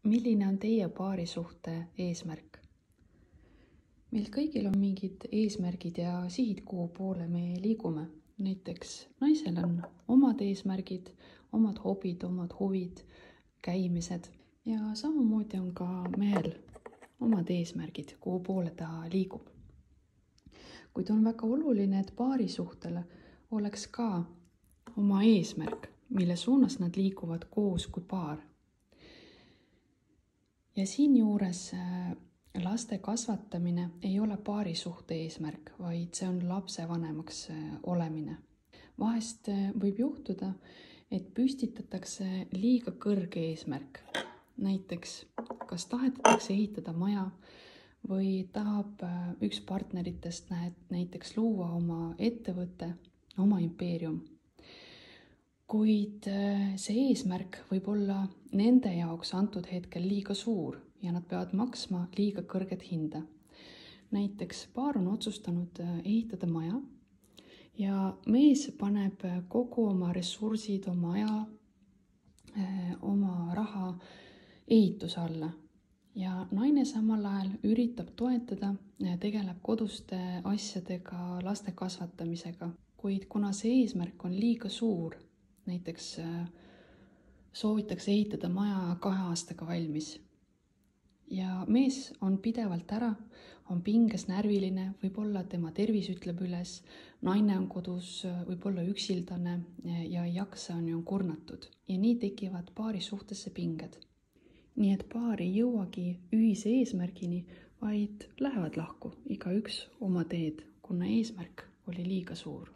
Milline on teie paarisuhte eesmärk? Meil kõigil on mingid eesmärgid ja sihid, kuhu poole me liigume. Näiteks naisel on omad eesmärgid, omad hobid, omad huvid, käimised. Ja samamoodi on ka mehel omad eesmärgid, kuhu poole ta liigub. Kuid on väga oluline, et paarisuhtele oleks ka oma eesmärk, mille suunas nad liiguvad koos kui paar. Ja siinjuures laste kasvatamine ei ole paarisuhte eesmärk, vaid see on lapsevanemaks olemine. Vahest võib juhtuda, et püstitatakse liiga kõrge eesmärk. Näiteks, kas tahetakse ehitada maja või tahab üks partneritest näiteks luua oma ettevõtte, oma impeerium. Kuid see eesmärk võib olla nende jaoks antud hetkel liiga suur ja nad peavad maksma liiga kõrget hinda. Näiteks paar on otsustanud ehitada maja ja mees paneb kogu oma ressursid, oma aja, oma raha ehituse alla. Ja naine samal ajal üritab toetada, tegeleb koduste asjadega, laste kasvatamisega. Kuid kuna see eesmärk on liiga suur, näiteks soovitakse ehitada maja 2 aastaga valmis. Ja mees on pidevalt ära, on pinges, närviline, võib-olla tema tervis ütleb üles, naine on kodus, võib-olla üksildane ja ei jaksa, on kurnatud. Ja nii tekivad paari suhtesse pinged. Nii et paar ei jõuagi ühise eesmärgini, vaid lähevad lahku, igaüks oma teed, kuna eesmärk oli liiga suur.